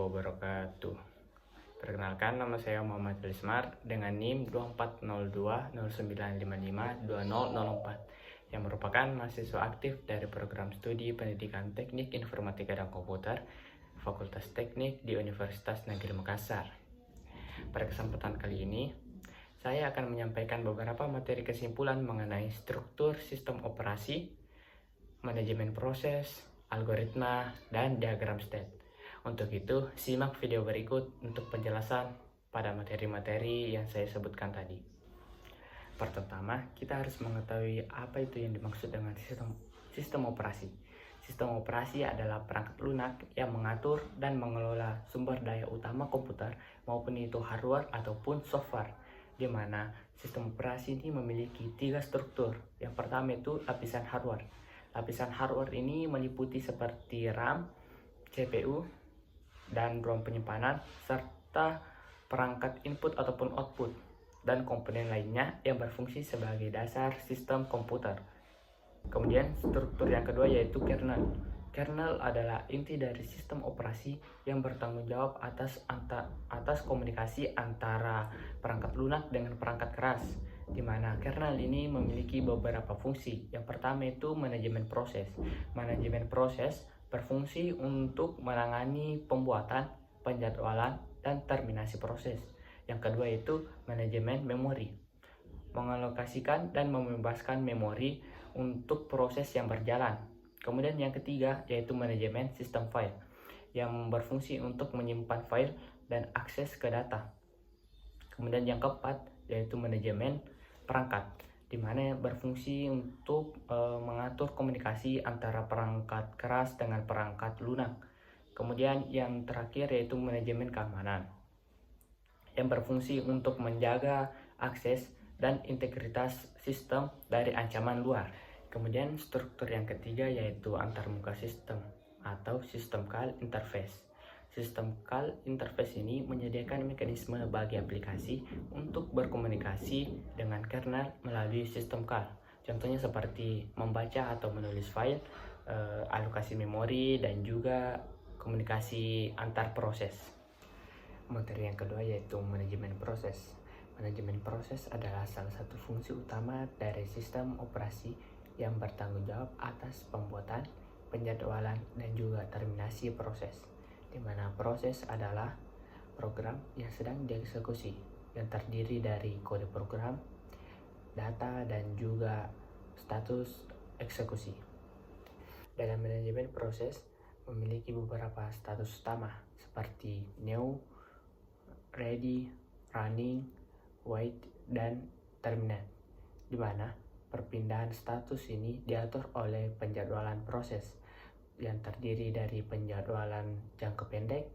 wabarakatuh. Perkenalkan, nama saya Muhammad Lismar dengan NIM 240209552004 yang merupakan mahasiswa aktif dari program studi Pendidikan Teknik Informatika dan Komputer Fakultas Teknik di Universitas Negeri Makassar. Pada kesempatan kali ini, saya akan menyampaikan beberapa materi kesimpulan mengenai struktur sistem operasi, manajemen proses, algoritma, dan diagram state. Untuk itu, simak video berikut untuk penjelasan pada materi-materi yang saya sebutkan tadi. Pertama, kita harus mengetahui apa itu yang dimaksud dengan sistem operasi. Sistem operasi adalah perangkat lunak yang mengatur dan mengelola sumber daya utama komputer maupun itu hardware ataupun software, di mana sistem operasi ini memiliki 3 struktur. Yang pertama itu lapisan hardware. Lapisan hardware ini meliputi seperti RAM, CPU, dan ROM penyimpanan, serta perangkat input ataupun output, dan komponen lainnya yang berfungsi sebagai dasar sistem komputer. Kemudian struktur yang kedua yaitu kernel. Kernel adalah inti dari sistem operasi yang bertanggung jawab atas komunikasi antara perangkat lunak dengan perangkat keras, di mana kernel ini memiliki beberapa fungsi. Yang pertama itu manajemen proses. Manajemen proses berfungsi untuk menangani pembuatan, penjadwalan, dan terminasi proses. Yang kedua itu manajemen memori, mengalokasikan dan membebaskan memori untuk proses yang berjalan. Kemudian yang ketiga yaitu manajemen sistem file, yang berfungsi untuk menyimpan file dan akses ke data. Kemudian yang keempat yaitu manajemen perangkat, di mana berfungsi untuk mengatur komunikasi antara perangkat keras dengan perangkat lunak. Kemudian yang terakhir yaitu manajemen keamanan, yang berfungsi untuk menjaga akses dan integritas sistem dari ancaman luar. Kemudian struktur yang ketiga yaitu antarmuka sistem atau sistem call interface. Sistem call interface ini menyediakan mekanisme bagi aplikasi untuk berkomunikasi dengan kernel melalui sistem call. Contohnya seperti membaca atau menulis file, alokasi memori, dan juga komunikasi antar proses. Materi yang kedua yaitu manajemen proses. Manajemen proses adalah salah satu fungsi utama dari sistem operasi yang bertanggung jawab atas pembuatan, penjadwalan, dan juga terminasi proses, di mana proses adalah program yang sedang dieksekusi yang terdiri dari kode program, data, dan juga status eksekusi. Dalam manajemen proses memiliki beberapa status utama seperti new, ready, running, wait, dan terminate, di mana perpindahan status ini diatur oleh penjadwalan proses yang terdiri dari penjadwalan jangka pendek,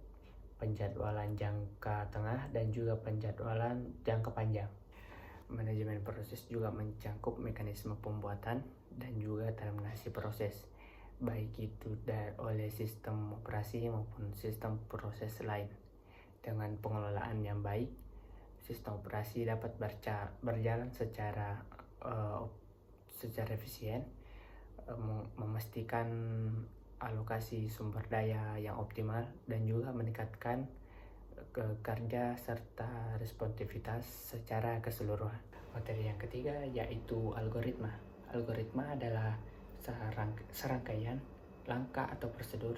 penjadwalan jangka tengah, dan juga penjadwalan jangka panjang. Manajemen proses juga mencakup mekanisme pembuatan dan juga terminasi proses, baik itu oleh sistem operasi maupun sistem proses lain. Dengan pengelolaan yang baik, sistem operasi dapat berjalan secara efisien, memastikan alokasi sumber daya yang optimal, dan juga meningkatkan kerja serta responsivitas secara keseluruhan. Materi yang ketiga yaitu algoritma. Algoritma adalah serangkaian langkah atau prosedur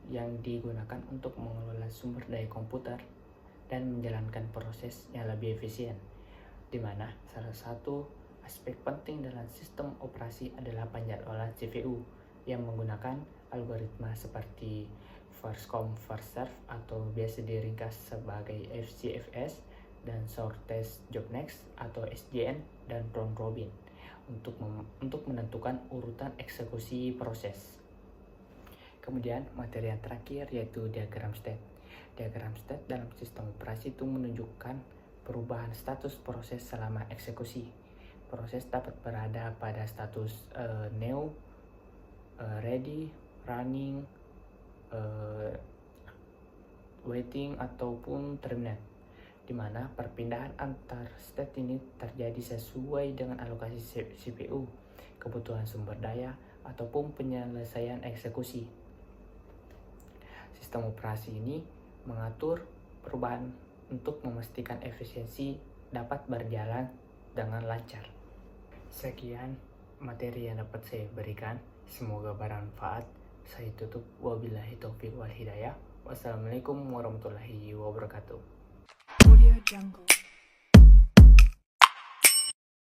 yang digunakan untuk mengelola sumber daya komputer dan menjalankan proses yang lebih efisien, di mana salah satu aspek penting dalam sistem operasi adalah penjadwalan CPU yang menggunakan algoritma seperti first come first serve atau biasa diringkas sebagai FCFS, dan shortest job next atau SJN, dan round robin untuk menentukan urutan eksekusi proses. Kemudian materi yang terakhir yaitu diagram state. Diagram state dalam sistem operasi itu menunjukkan perubahan status proses selama eksekusi. Proses dapat berada pada status new, ready, running, waiting, ataupun terminate, di mana perpindahan antar state ini terjadi sesuai dengan alokasi CPU, kebutuhan sumber daya, ataupun penyelesaian eksekusi. Sistem operasi ini mengatur perubahan untuk memastikan efisiensi dapat berjalan dengan lancar. Sekian materi yang dapat saya berikan, semoga bermanfaat. Saya tutup, wabillahi taufiq wal hidayah. Wassalamualaikum warahmatullahi wabarakatuh. Audio Jungle.